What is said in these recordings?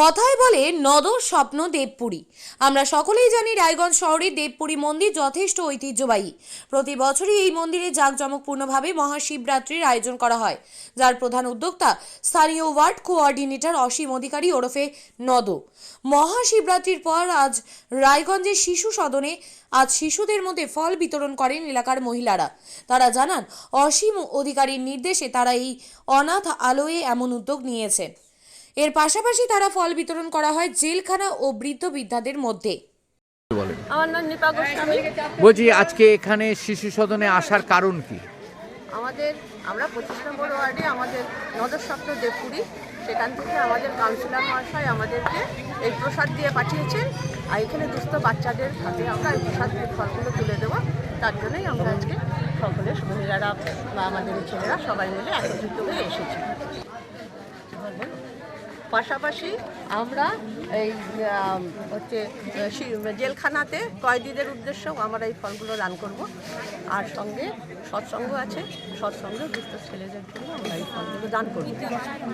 কথায় বলে নদর স্বপ্ন দেবপুরী। আমরা সকলেই জানি রায়গঞ্জ শহরের দেবপুরী মন্দির যথেষ্ট ঐতিহ্যবাহী। প্রতি বছরই এই মন্দিরে জাঁকজমকপূর্ণভাবে মহাশিবরাত্রির আয়োজন করা হয়, যার প্রধান উদ্যোক্তা স্থানীয় ওয়ার্ড কোঅর্ডিনেটর অসীম অধিকারী ওরফে নদ। মহাশিবরাত্রির পর আজ রায়গঞ্জের শিশু সদনে আজ শিশুদের মধ্যে ফল বিতরণ করেন এলাকার মহিলারা। তারা জানান, অসীম অধিকারীর নির্দেশে তারা এই অনাথ আলোয় এমন উদ্যোগ নিয়েছে। এর পাশাপাশি তারা ফল বিতরণ করা হয় জেলখানা ও বৃদ্ধ বৃদ্ধাদের মধ্যে। আমার নাম নিপা গোস্বামী। বলছি, আজকে এখানে শিশু সদনে আসার কারণ কি? আমরা 25 নম্বর ওয়ার্ডে আমাদের নদর স্বপ্ন দেবপুরী, সেখান থেকে আমাদের কাউন্সিলর মহাশয় আমাদেরকে এই প্রসাদ দিয়ে পাঠিয়েছেন। আর এখানে দুস্থ বাচ্চাদের হাতে আমরা এই প্রসাদের ফলগুলো তুলে দেবো। তার জন্যই আমরা আজকে সকলে মহিলারা বা আমাদের ছেলেরা সবাই মিলে একত্রিত হয়ে এসেছি। পাশাপাশি আমরা এই জেলখানাতে কয়েদিদের উদ্দেশ্যেও আমরা এই ফলগুলো দান করব। আর সঙ্গে সৎসঙ্গ আছে, সৎসঙ্গে দুস্থ ছেলেদের জন্য আমরা এই ফলগুলো দান করব।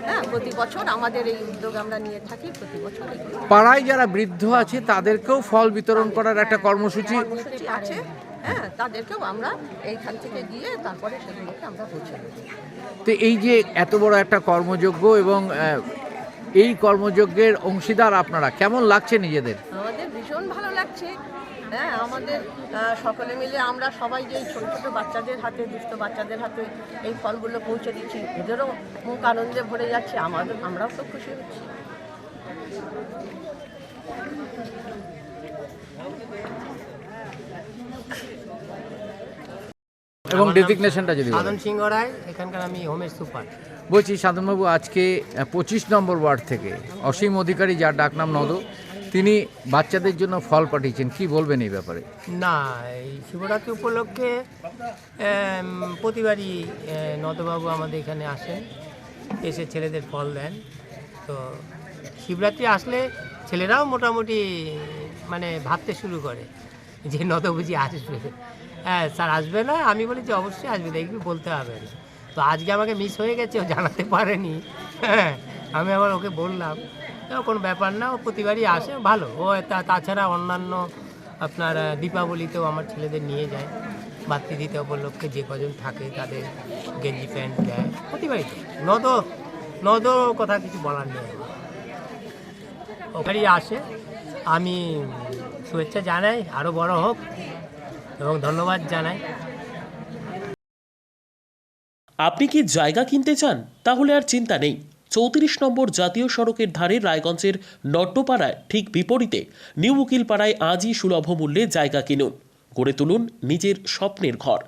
হ্যাঁ, প্রতি বছর আমাদের এই উদ্যোগ আমরা নিয়ে থাকি। প্রতি বছর পাড়ায় যারা বৃদ্ধ আছে তাদেরকেও ফল বিতরণ করার একটা কর্মসূচি আছে। হ্যাঁ, তাদেরকেও আমরা এইখান থেকে গিয়ে তারপরে সেগুলোকে আমরা পৌঁছে দেব। তো এই যে এত বড় একটা কর্মযজ্ঞ এবং এই কর্মযজ্ঞের অংশীদার আপনারা, কেমন লাগছে নিজেদের? আমাদের ভীষণ ভালো লাগছে। হ্যাঁ, আমাদের সকলে মিলে আমরা সবাই যে ছোট ছোট বাচ্চাদের হাতে, দুস্থ বাচ্চাদের হাতে এই ফলগুলো পৌঁছে দিচ্ছি, ওদেরও মুখ আনন্দে ভরে যাচ্ছে, আমরাও তো খুশি হচ্ছি। এবং ডেজিগনেশনটা যদি সাধন সিংহ রায়, এখানকার আমি হোমের সুপার। বলছি সাধনবাবু, আজকে 25 নম্বর ওয়ার্ড থেকে অসীম অধিকারী, যার ডাকনাম নদ, তিনি বাচ্চাদের জন্য ফল পাঠিয়েছেন, কি বলবেন এই ব্যাপারে? না, এই শিবরাত্রি উপলক্ষে প্রতিবারই নদবাবু আমাদের এখানে আসেন, এসে ছেলেদের ফল দেন। তো শিবরাত্রি আসলে ছেলেরাও মোটামুটি মানে ভাবতে শুরু করে যে নদ বুঝি আসবে। হ্যাঁ স্যার, আসবে না? আমি বলি যে অবশ্যই আসবে, দেখবি, বলতে হবে না। তো আজকে আমাকে মিস হয়ে গেছে, ও জানাতে পারেনি। হ্যাঁ, আমি আবার ওকে বললাম, কোনো ব্যাপার না, ও প্রতিবারই আসে, ভালো। ও তাছাড়া অন্যান্য আপনার দীপাবলিতেও আমার ছেলেদের নিয়ে যায়, মাতৃদিতা উপলক্ষে যে কজন থাকে তাদের গেঞ্জি প্যান্ট দেয় প্রতিবারই। নদ কথা কিছু বলার নেই, ওখানেই আসে। আমি শুভেচ্ছা জানাই, আরও বড় হোক এবং ধন্যবাদ জানাই। আপনি কি জায়গা কিনতে চান? তাহলে আর চিন্তা নেই। 34 নম্বর জাতীয় সড়কের ধারে রায়গঞ্জের নট্টপাড়ায় ঠিক বিপরীতে নিউ উকিলপাড়ায় আজই সুলভ মূল্যে জায়গা কিনুন, গড়ে তুলুন নিজের স্বপ্নের ঘর।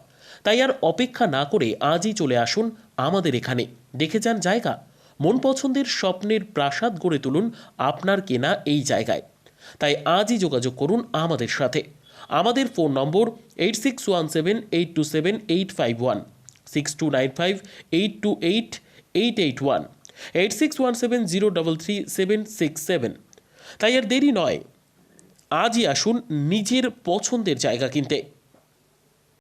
তাই আর অপেক্ষা না করে আজই চলে আসুন আমাদের এখানে, দেখে যান জায়গা। মন পছন্দের স্বপ্নের প্রাসাদ গড়ে তুলুন আপনার কেনা এই জায়গায়। তাই আজই যোগাযোগ করুন আমাদের সাথে। আমাদের ফোন নম্বর 8617827851, 6295828881, 8617033767। তাই আর দেরি নয়, আজই আসুন নিজের পছন্দের জায়গা কিনতে।